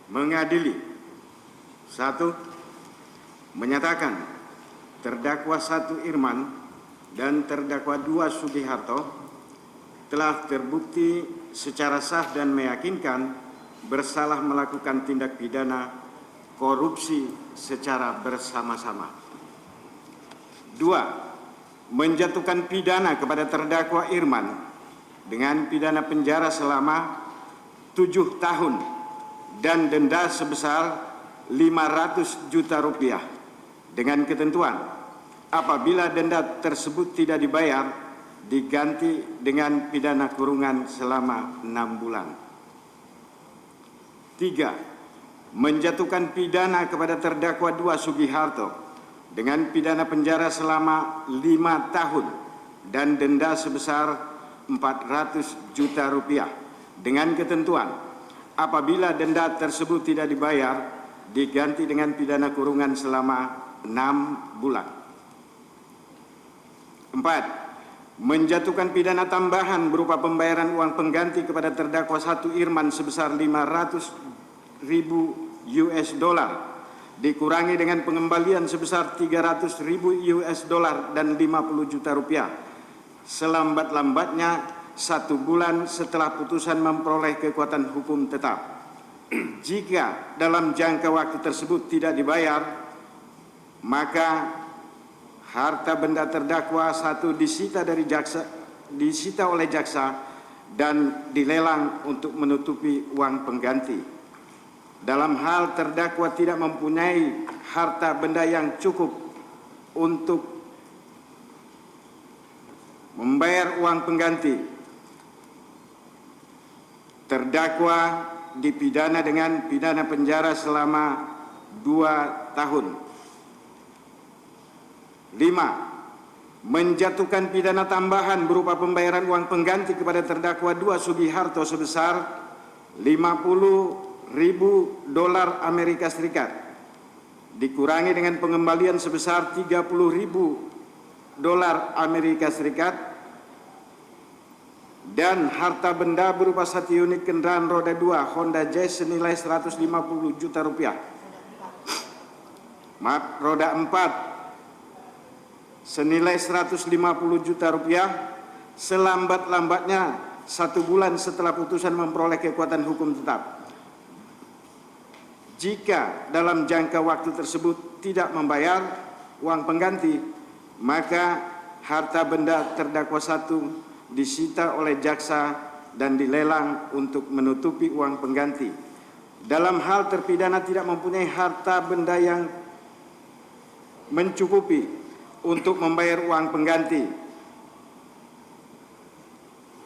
mengadili. 1. Menyatakan terdakwa 1 Irman dan terdakwa 2 Sugiharto telah terbukti secara sah dan meyakinkan bersalah melakukan tindak pidana korupsi secara bersama-sama. 2. Menjatuhkan pidana kepada terdakwa Irman dengan pidana penjara selama 7 tahun dan denda sebesar 500 juta rupiah dengan ketentuan apabila denda tersebut tidak dibayar diganti dengan pidana kurungan selama 6 bulan. 3. Menjatuhkan pidana kepada terdakwa 2 Sugiharto dengan pidana penjara selama 5 tahun dan denda sebesar 400 juta rupiah dengan ketentuan apabila denda tersebut tidak dibayar diganti dengan pidana kurungan selama 6 bulan. 4. Menjatuhkan pidana tambahan berupa pembayaran uang pengganti kepada terdakwa 1 Irman sebesar 500.000 US dollar dikurangi dengan pengembalian sebesar 300.000 US dollar dan 50 juta rupiah selambat-lambatnya 1 bulan setelah putusan memperoleh kekuatan hukum tetap. Jika dalam jangka waktu tersebut tidak dibayar, maka harta benda terdakwa 1 disita oleh jaksa dan dilelang untuk menutupi uang pengganti. Dalam hal terdakwa tidak mempunyai harta benda yang cukup untuk membayar uang pengganti, terdakwa dipidana dengan pidana penjara selama 2 tahun. 5. Menjatuhkan pidana tambahan berupa pembayaran uang pengganti kepada terdakwa 2 Sugiharto sebesar 50.000 dolar Amerika Serikat dikurangi dengan pengembalian sebesar 30.000 dolar Amerika Serikat dan harta benda berupa 1 unit kendaraan roda 2 Honda Jazz senilai 150 juta rupiah. Roda 4 senilai 150 juta rupiah selambat-lambatnya 1 bulan setelah putusan memperoleh kekuatan hukum tetap. Jika dalam jangka waktu tersebut tidak membayar uang pengganti, maka harta benda terdakwa 1 disita oleh jaksa dan dilelang untuk menutupi uang pengganti. Dalam hal terpidana tidak mempunyai harta benda yang mencukupi untuk membayar uang pengganti,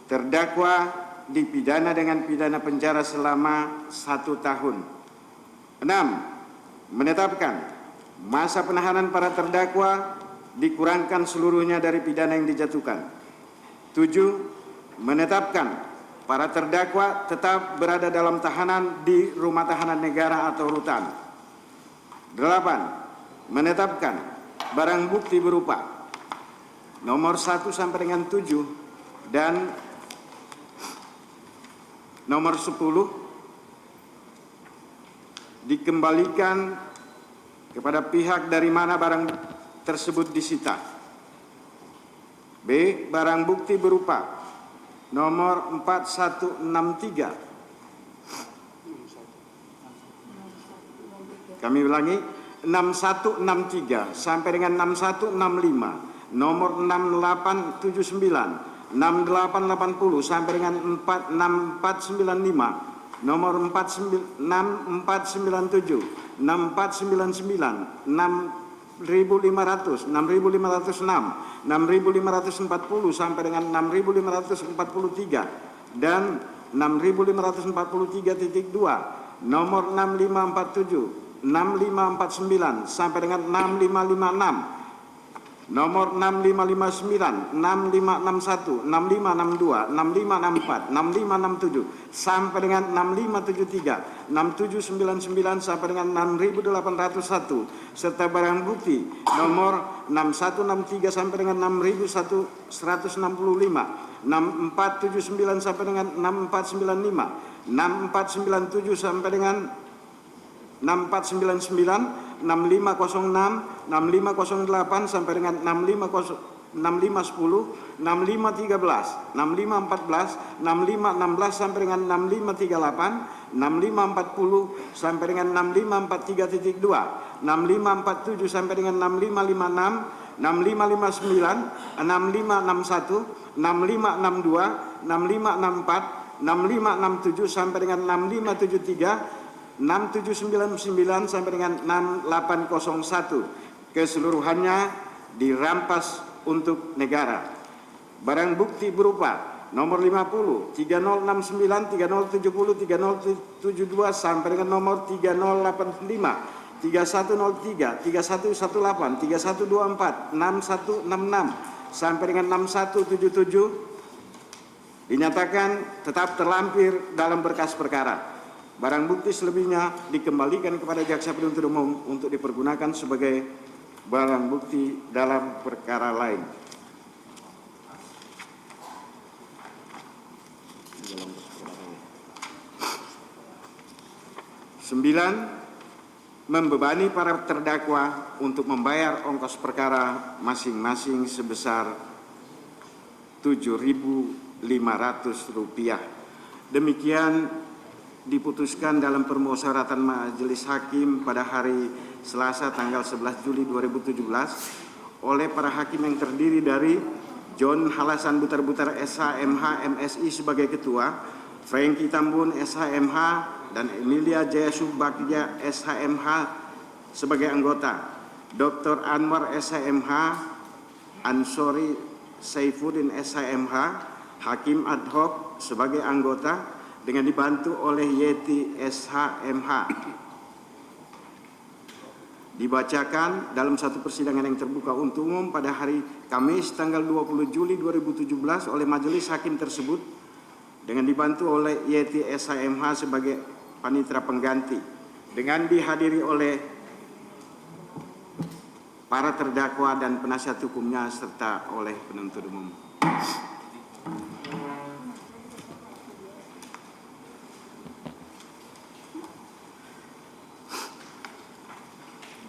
terdakwa dipidana dengan pidana penjara selama 1 tahun. 6. Menetapkan masa penahanan para terdakwa dikurangkan seluruhnya dari pidana yang dijatuhkan. 7. Menetapkan para terdakwa tetap berada dalam tahanan di rumah tahanan negara atau rutan. 8. Menetapkan barang bukti berupa nomor 1 sampai dengan 7 dan nomor 10 dikembalikan kepada pihak dari mana barang tersebut disita. B. Barang bukti berupa nomor 4163. Kami ulangi, 6163 sampai dengan 6165, nomor 6879, 6880 sampai dengan 6495, nomor 6497, 6499, 6500, 6506, 6540 sampai dengan 6543 dan 6543.2, nomor 6547, 6549 sampai dengan 6556, nomor 6559, 6561, 6562, 6564, 6567 sampai dengan 6573, 6799 sampai dengan 6801 serta barang bukti nomor 6163 sampai dengan 6165, 6479 sampai dengan 6495, 6497 sampai dengan 6499, 6506, 6508 sampai dengan 6510, 6513, 6514, 6516 sampai dengan 6538, 6540 sampai dengan 6543.2, 6547 sampai dengan 6556, 6559, 6561, 6562, 6564, 6567 sampai dengan 6573, 6799 sampai dengan 6801, keseluruhannya dirampas untuk negara. Barang bukti berupa nomor 50, 3069, 3070, 3072 sampai dengan nomor 3085, 3103, 3118, 3124, 6166 sampai dengan 6177 dinyatakan tetap terlampir dalam berkas perkara. Barang bukti selebihnya dikembalikan kepada jaksa penuntut umum untuk dipergunakan sebagai barang bukti dalam perkara lain. 9. Membebani para terdakwa untuk membayar ongkos perkara masing-masing sebesar Rp7.500. Demikian diputuskan dalam permusyawaratan Majelis Hakim pada hari Selasa tanggal 11 Juli 2017 oleh para hakim yang terdiri dari John Halasan Butar-Butar SHMH MSI sebagai ketua, Franky Tambun SHMH dan Emilia Jaya Subagja SHMH sebagai anggota, Dr. Anwar SHMH, Ansori Saifuddin SHMH, Hakim ad hoc sebagai anggota dengan dibantu oleh Yeti SHMH. Dibacakan dalam satu persidangan yang terbuka untuk umum pada hari Kamis tanggal 20 Juli 2017 oleh majelis hakim tersebut dengan dibantu oleh Yeti SHMH sebagai panitera pengganti dengan dihadiri oleh para terdakwa dan penasihat hukumnya serta oleh penuntut umum.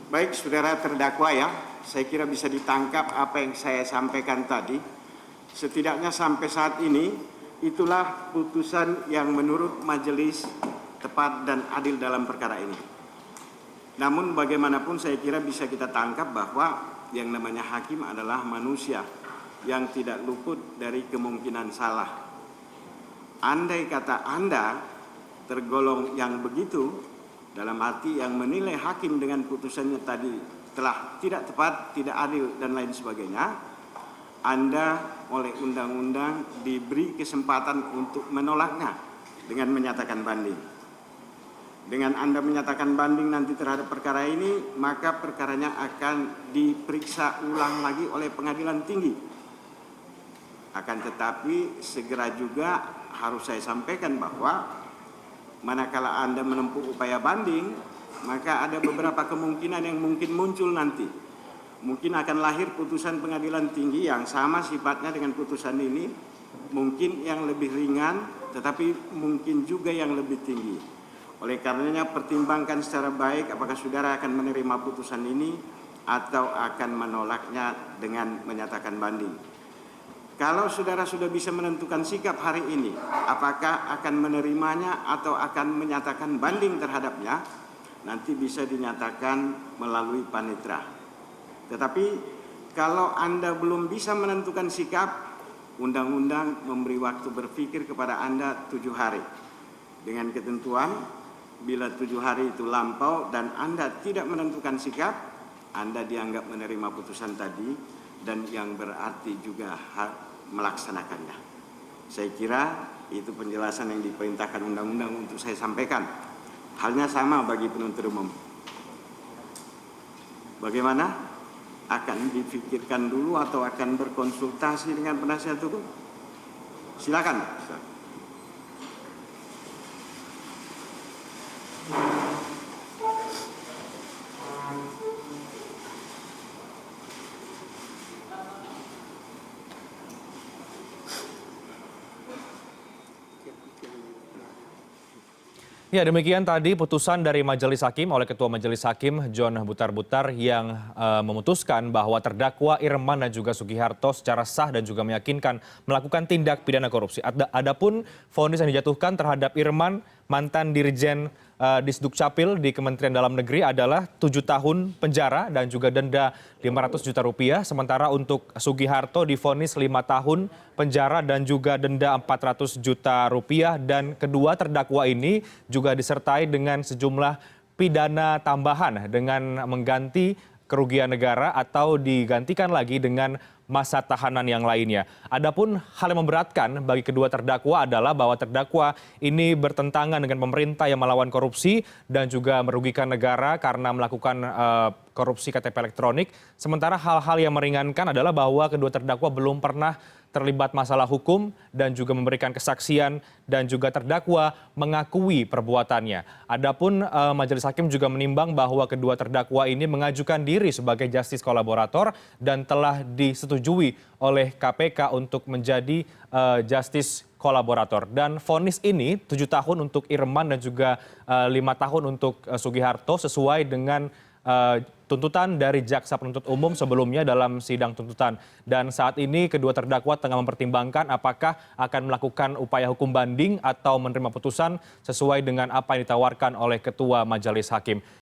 Baik, saudara terdakwa ya, saya kira bisa ditangkap apa yang saya sampaikan tadi. Setidaknya sampai saat ini, itulah putusan yang menurut majelis tepat dan adil dalam perkara ini. Namun bagaimanapun saya kira bisa kita tangkap bahwa yang namanya hakim adalah manusia yang tidak luput dari kemungkinan salah. Andai kata Anda tergolong yang begitu, dalam arti yang menilai hakim dengan putusannya tadi telah tidak tepat, tidak adil dan lain sebagainya, Anda oleh undang-undang diberi kesempatan untuk menolaknya dengan menyatakan banding. Dengan Anda menyatakan banding nanti terhadap perkara ini, maka perkaranya akan diperiksa ulang lagi oleh pengadilan tinggi. Akan tetapi segera juga harus saya sampaikan bahwa manakala Anda menempuh upaya banding, maka ada beberapa kemungkinan yang mungkin muncul nanti. Mungkin akan lahir putusan pengadilan tinggi yang sama sifatnya dengan putusan ini, mungkin yang lebih ringan, tetapi mungkin juga yang lebih tinggi. Oleh karenanya pertimbangkan secara baik apakah saudara akan menerima putusan ini atau akan menolaknya dengan menyatakan banding. Kalau saudara sudah bisa menentukan sikap hari ini, apakah akan menerimanya atau akan menyatakan banding terhadapnya, nanti bisa dinyatakan melalui panitera. Tetapi kalau Anda belum bisa menentukan sikap, undang-undang memberi waktu berpikir kepada Anda 7 hari. Dengan ketentuan, bila 7 hari itu lampau dan Anda tidak menentukan sikap, Anda dianggap menerima putusan tadi dan yang berarti juga melaksanakannya. Saya kira itu penjelasan yang diperintahkan undang-undang untuk saya sampaikan. Halnya sama bagi penuntut umum. Bagaimana? Akan dipikirkan dulu atau akan berkonsultasi dengan penasihat hukum? Silakan. Ya, demikian tadi putusan dari Majelis Hakim oleh Ketua Majelis Hakim John Butar-Butar yang memutuskan bahwa terdakwa Irman dan juga Sugiharto secara sah dan juga meyakinkan melakukan tindak pidana korupsi. Adapun vonis yang dijatuhkan terhadap Irman, mantan Dirjen Disdukcapil di Kementerian Dalam Negeri adalah 7 tahun penjara dan juga denda 500 juta rupiah. Sementara untuk Sugiharto divonis 5 tahun penjara dan juga denda 400 juta rupiah. Dan kedua terdakwa ini juga disertai dengan sejumlah pidana tambahan dengan mengganti kerugian negara atau digantikan lagi dengan masa tahanan yang lainnya. Adapun hal yang memberatkan bagi kedua terdakwa adalah bahwa terdakwa ini bertentangan dengan pemerintah yang melawan korupsi dan juga merugikan negara karena melakukan korupsi KTP elektronik. Sementara hal-hal yang meringankan adalah bahwa kedua terdakwa belum pernah terlibat masalah hukum dan juga memberikan kesaksian dan juga terdakwa mengakui perbuatannya. Adapun Majelis Hakim juga menimbang bahwa kedua terdakwa ini mengajukan diri sebagai justice kolaborator dan telah disetujui oleh KPK untuk menjadi justice kolaborator. Dan vonis ini 7 tahun untuk Irman dan juga 5 tahun untuk Sugiharto sesuai dengan tuntutan dari Jaksa Penuntut Umum sebelumnya dalam sidang tuntutan. Dan saat ini kedua terdakwa tengah mempertimbangkan apakah akan melakukan upaya hukum banding atau menerima putusan sesuai dengan apa yang ditawarkan oleh Ketua Majelis Hakim.